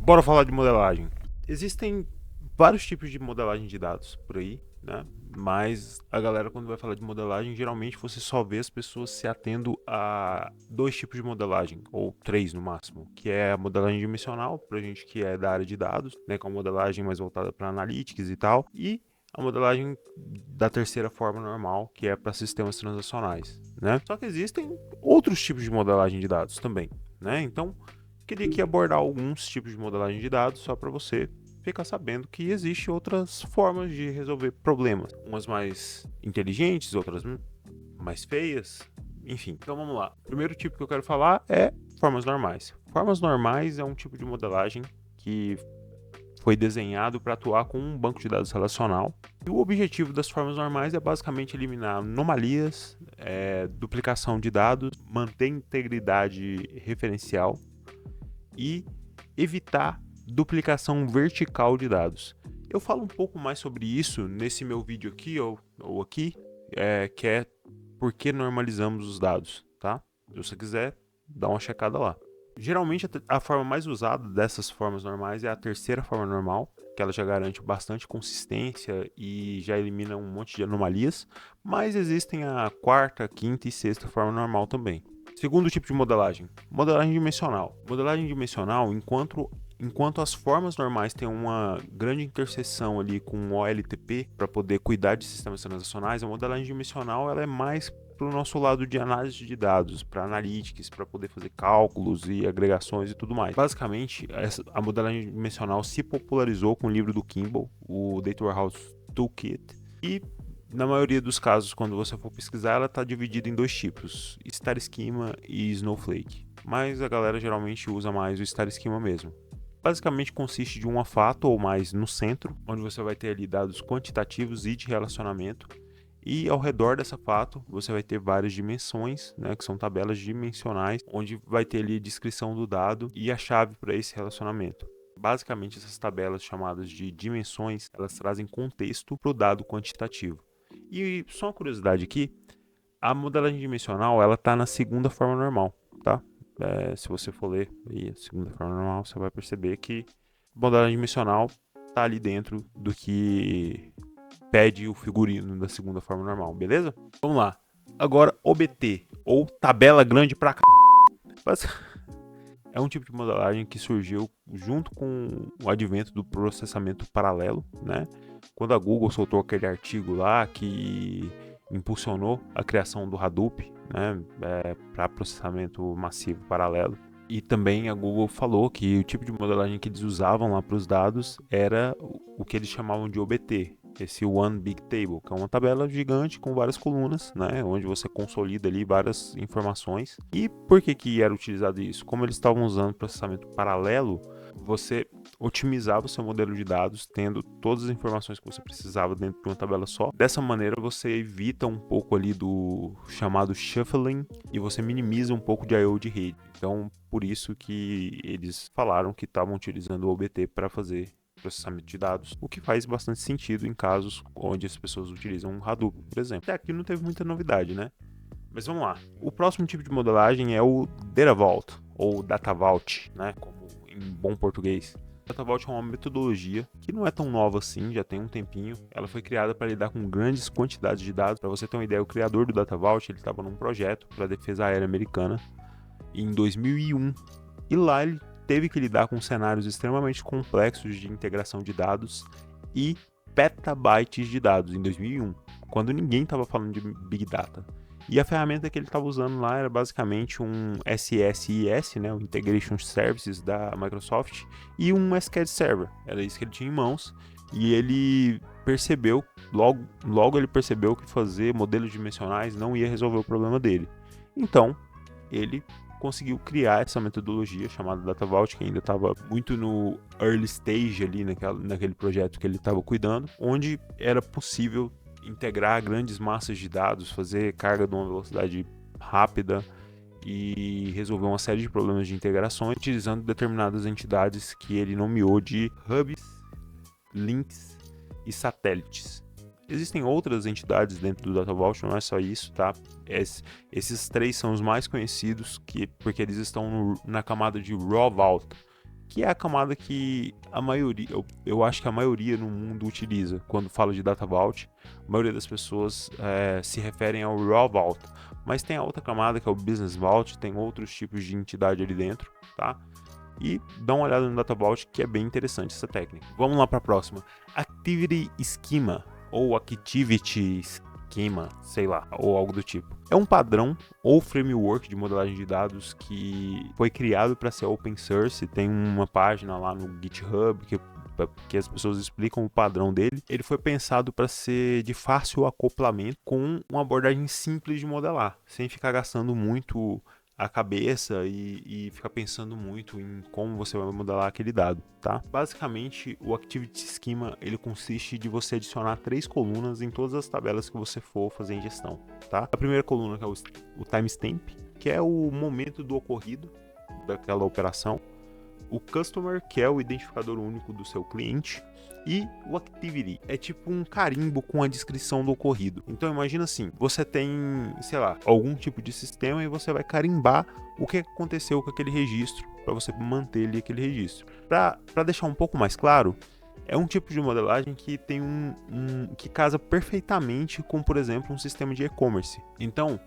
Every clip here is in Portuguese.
Bora falar de modelagem. Existem vários tipos de modelagem de dados por aí, né? Mas a galera, quando vai falar de modelagem, geralmente você só vê as pessoas se atendo a dois tipos de modelagem, ou três no máximo, que é a modelagem dimensional, pra gente que é da área de dados, né? Com a modelagem mais voltada para analytics e tal, e a modelagem da terceira forma normal, que é para sistemas transacionais, né? Só que existem outros tipos de modelagem de dados também, né? Então, queria aqui abordar alguns tipos de modelagem de dados só para você ficar sabendo que existe outras formas de resolver problemas, umas mais inteligentes, outras mais feias, enfim. Então vamos lá. O primeiro tipo que eu quero falar é formas normais. Formas normais é um tipo de modelagem que foi desenhado para atuar com um banco de dados relacional. E o objetivo das formas normais é basicamente eliminar anomalias, duplicação de dados, manter integridade referencial e evitar duplicação vertical de dados. Eu falo um pouco mais sobre isso nesse meu vídeo aqui ou aqui, que é por que normalizamos os dados, tá? Se você quiser, dá uma checada lá. Geralmente a forma mais usada dessas formas normais é a terceira forma normal, que ela já garante bastante consistência e já elimina um monte de anomalias, mas existem a quarta, quinta e sexta forma normal também. Segundo tipo de modelagem, modelagem dimensional. Modelagem dimensional, enquanto as formas normais têm uma grande interseção ali com o OLTP para poder cuidar de sistemas transacionais, a modelagem dimensional ela é mais para o nosso lado de análise de dados, para analytics, para poder fazer cálculos e agregações e tudo mais. Basicamente, a modelagem dimensional se popularizou com o livro do Kimball, o Data Warehouse Toolkit, e na maioria dos casos, quando você for pesquisar, ela está dividida em dois tipos, Star Schema e Snowflake. Mas a galera geralmente usa mais o Star Schema mesmo. Basicamente consiste de uma fato ou mais no centro, onde você vai ter ali dados quantitativos e de relacionamento. E ao redor dessa fato, você vai ter várias dimensões, né, que são tabelas dimensionais, onde vai ter ali a descrição do dado e a chave para esse relacionamento. Basicamente, essas tabelas chamadas de dimensões, elas trazem contexto para o dado quantitativo. E só uma curiosidade aqui, a modelagem dimensional ela está na segunda forma normal, tá? Se você for ler aí a segunda forma normal, você vai perceber que a modelagem dimensional está ali dentro do que pede o figurino da segunda forma normal, beleza? Vamos lá. Agora, OBT, ou tabela grande pra c... É um tipo de modelagem que surgiu junto com o advento do processamento paralelo, né? Quando a Google soltou aquele artigo lá que impulsionou a criação do Hadoop, né? Para processamento massivo paralelo. E também a Google falou que o tipo de modelagem que eles usavam lá para os dados era o que eles chamavam de OBT, esse One Big Table, que é uma tabela gigante com várias colunas, né, onde você consolida ali várias informações. E por que era utilizado isso? Como eles estavam usando processamento paralelo, você otimizava o seu modelo de dados, tendo todas as informações que você precisava dentro de uma tabela só. Dessa maneira, você evita um pouco ali do chamado shuffling e você minimiza um pouco de I/O de rede. Então, por isso que eles falaram que estavam utilizando o OBT para fazer processamento de dados, o que faz bastante sentido em casos onde as pessoas utilizam um Hadoop, por exemplo. Até aqui não teve muita novidade, né? Mas vamos lá. O próximo tipo de modelagem é o Data Vault, ou Data Vault, né? Como em bom português. Data Vault é uma metodologia que não é tão nova assim, já tem um tempinho. Ela foi criada para lidar com grandes quantidades de dados. Para você ter uma ideia, o criador do Data Vault ele estava num projeto para a defesa aérea americana em 2001. E lá ele teve que lidar com cenários extremamente complexos de integração de dados e petabytes de dados em 2001, quando ninguém estava falando de Big Data. E a ferramenta que ele estava usando lá era basicamente um SSIS, né, o Integration Services da Microsoft, e um SQL Server. Era isso que ele tinha em mãos. E ele percebeu, logo ele percebeu que fazer modelos dimensionais não ia resolver o problema dele. Então, ele conseguiu criar essa metodologia chamada Data Vault, que ainda estava muito no early stage ali naquele projeto que ele estava cuidando, onde era possível integrar grandes massas de dados, fazer carga de uma velocidade rápida e resolver uma série de problemas de integrações utilizando determinadas entidades que ele nomeou de hubs, links e satélites. Existem outras entidades dentro do Data Vault, não é só isso, tá? Esses três são os mais conhecidos porque eles estão na camada de Raw Vault, que é a camada que a maioria, eu acho que a maioria no mundo utiliza quando fala de Data Vault. A maioria das pessoas se referem ao Raw Vault, mas tem a outra camada que é o Business Vault, tem outros tipos de entidade ali dentro, tá? E dá uma olhada no Data Vault, que é bem interessante essa técnica. Vamos lá para a próxima. Activity Schema, ou Activity Schema, sei lá, ou algo do tipo. É um padrão ou framework de modelagem de dados que foi criado para ser open source. Tem uma página lá no GitHub que as pessoas explicam o padrão dele. Ele foi pensado para ser de fácil acoplamento com uma abordagem simples de modelar, sem ficar gastando muito a cabeça e ficar pensando muito em como você vai modelar aquele dado, tá? Basicamente, o Activity Schema, ele consiste de você adicionar 3 colunas em todas as tabelas que você for fazer ingestão, tá? A primeira coluna que é o timestamp, que é o momento do ocorrido daquela operação. O Customer, que é o identificador único do seu cliente. E o Activity é tipo um carimbo com a descrição do ocorrido. Então imagina assim, você tem, sei lá, algum tipo de sistema e você vai carimbar o que aconteceu com aquele registro para você manter ali aquele registro. Para deixar um pouco mais claro, é um tipo de modelagem que tem que casa perfeitamente com, por exemplo, um sistema de e-commerce. Então,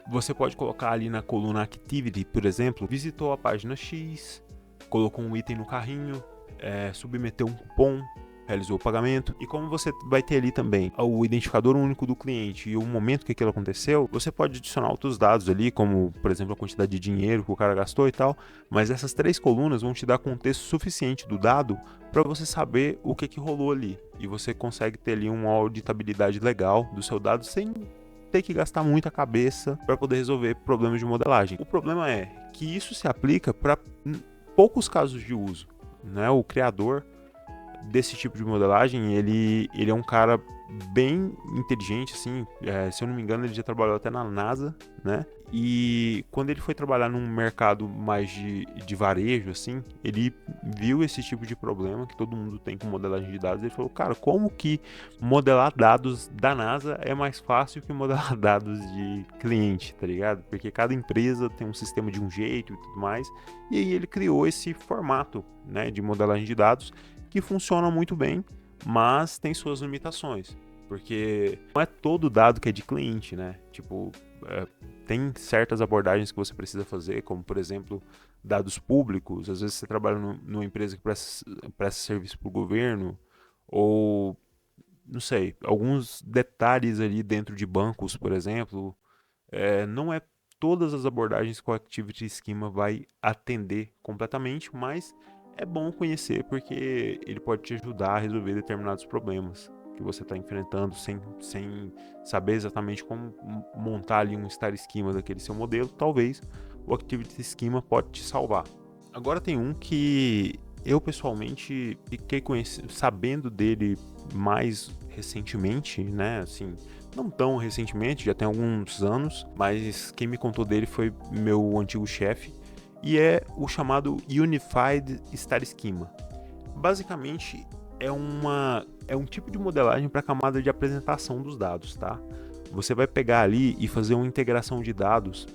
você pode colocar ali na coluna Activity, por exemplo, visitou a página X, colocou um item no carrinho, submeteu um cupom, realizou o pagamento. E como você vai ter ali também o identificador único do cliente e o momento que aquilo aconteceu, você pode adicionar outros dados ali, como por exemplo a quantidade de dinheiro que o cara gastou e tal, mas essas 3 colunas vão te dar contexto suficiente do dado para você saber o que rolou ali, e você consegue ter ali uma auditabilidade legal do seu dado sem ter que gastar muita cabeça para poder resolver problemas de modelagem. O problema é que isso se aplica para poucos casos de uso, né? O criador desse tipo de modelagem, ele é um cara bem inteligente, assim, se eu não me engano ele já trabalhou até na NASA, né? E quando ele foi trabalhar num mercado mais de varejo, assim, ele viu esse tipo de problema que todo mundo tem com modelagem de dados. Ele falou, cara, como que modelar dados da NASA é mais fácil que modelar dados de cliente, tá ligado? Porque cada empresa tem um sistema de um jeito e tudo mais. E aí ele criou esse formato, né, de modelagem de dados que funciona muito bem, mas tem suas limitações, porque não é todo dado que é de cliente, né? Tipo, tem certas abordagens que você precisa fazer, como por exemplo, dados públicos. Às vezes você trabalha numa empresa que presta serviço para o governo, ou não sei, alguns detalhes ali dentro de bancos, por exemplo. Não é todas as abordagens que o Activity Schema vai atender completamente, mas é bom conhecer porque ele pode te ajudar a resolver determinados problemas que você está enfrentando sem saber exatamente como montar ali um Star Schema daquele seu modelo. Talvez o Activity Schema pode te salvar. Agora tem um que eu pessoalmente fiquei sabendo dele mais recentemente, né? Assim, não tão recentemente, já tem alguns anos, mas quem me contou dele foi meu antigo chefe, e é o chamado Unified Star Schema. Basicamente é um tipo de modelagem para a camada de apresentação dos dados, tá? Você vai pegar ali e fazer uma integração de dados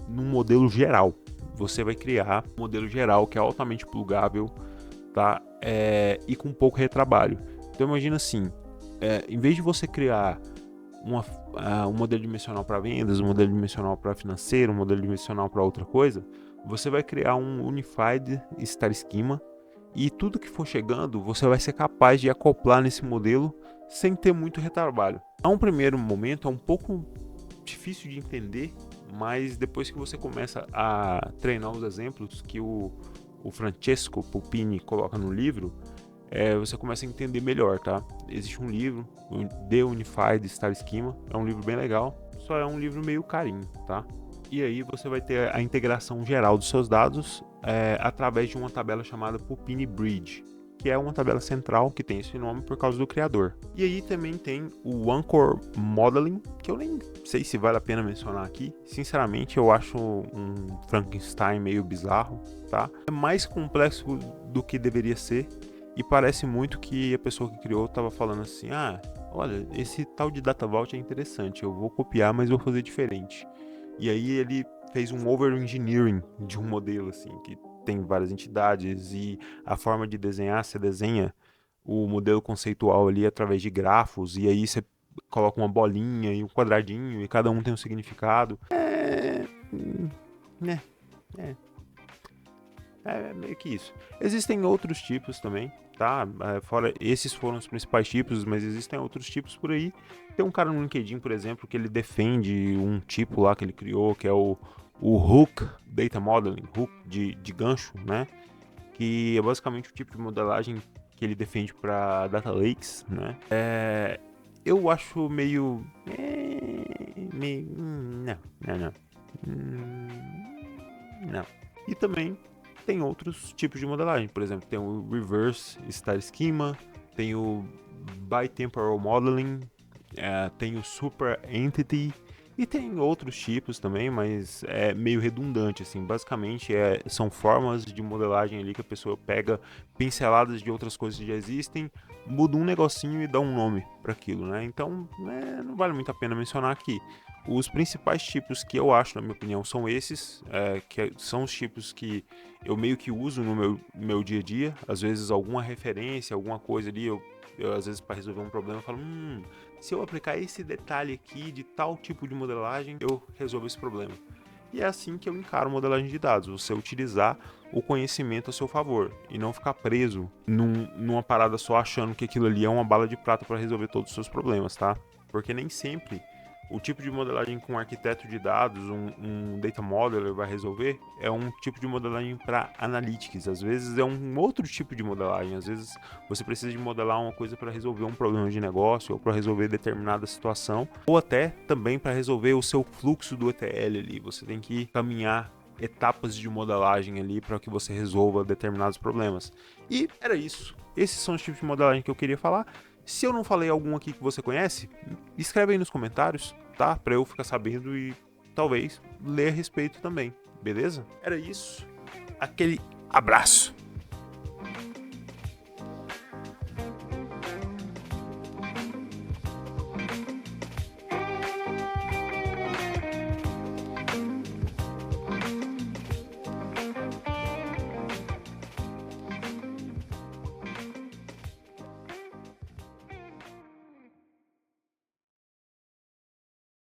num modelo geral. Você vai criar um modelo geral que é altamente plugável, tá? E com pouco retrabalho. Então imagina assim, em vez de você criar um modelo dimensional para vendas, um modelo dimensional para financeiro, um modelo dimensional para outra coisa, você vai criar um Unified Star Schema, e tudo que for chegando, você vai ser capaz de acoplar nesse modelo sem ter muito retrabalho. A um primeiro momento é um pouco difícil de entender, mas depois que você começa a treinar os exemplos que o Francesco Pupini coloca no livro, você começa a entender melhor, tá? Existe um livro, The Unified Star Schema, é um livro bem legal, só é um livro meio carinho, tá? E aí você vai ter a integração geral dos seus dados através de uma tabela chamada Pupini Bridge, que é uma tabela central que tem esse nome por causa do criador. E aí também tem o Anchor Modeling, que eu nem sei se vale a pena mencionar aqui. Sinceramente, eu acho um Frankenstein meio bizarro, tá? É mais complexo do que deveria ser, e parece muito que a pessoa que criou estava falando assim, olha, esse tal de Data Vault é interessante, eu vou copiar, mas vou fazer diferente. E aí ele fez um over-engineering de um modelo, assim, que tem várias entidades e a forma de desenhar, você desenha o modelo conceitual ali através de grafos e aí você coloca uma bolinha e um quadradinho e cada um tem um significado. Né, é, é meio que isso. Existem outros tipos também, tá? Fora esses foram os principais tipos, mas existem outros tipos por aí. Tem um cara no LinkedIn, por exemplo, que ele defende um tipo lá que ele criou, que é o Hook Data Modeling, Hook de gancho, né? Que é basicamente o tipo de modelagem que ele defende para data lakes, né? Eu acho meio, não. Não. E também tem outros tipos de modelagem, por exemplo, tem o Reverse Star Schema, tem o Bitemporal Modeling, tem o Super Entity e tem outros tipos também, mas é meio redundante, assim, basicamente são formas de modelagem ali que a pessoa pega pinceladas de outras coisas que já existem, muda um negocinho e dá um nome para aquilo, né? Então, não vale muito a pena mencionar aqui. Os principais tipos que eu acho, na minha opinião, são esses, que são os tipos que eu meio que uso no meu dia a dia. Às vezes alguma referência, alguma coisa ali, eu às vezes para resolver um problema eu falo, se eu aplicar esse detalhe aqui de tal tipo de modelagem, eu resolvo esse problema. E é assim que eu encaro modelagem de dados, você utilizar o conhecimento a seu favor e não ficar preso numa parada só achando que aquilo ali é uma bala de prata para resolver todos os seus problemas, tá? Porque nem sempre o tipo de modelagem que um arquiteto de dados, um data modeler vai resolver é um tipo de modelagem para analytics. Às vezes é um outro tipo de modelagem. Às vezes você precisa de modelar uma coisa para resolver um problema de negócio ou para resolver determinada situação, ou até também para resolver o seu fluxo do ETL ali. Você tem que caminhar etapas de modelagem ali para que você resolva determinados problemas. E era isso. Esses são os tipos de modelagem que eu queria falar. Se eu não falei algum aqui que você conhece, escreve aí nos comentários, tá? Pra eu ficar sabendo e talvez ler a respeito também, beleza? Era isso. Aquele abraço.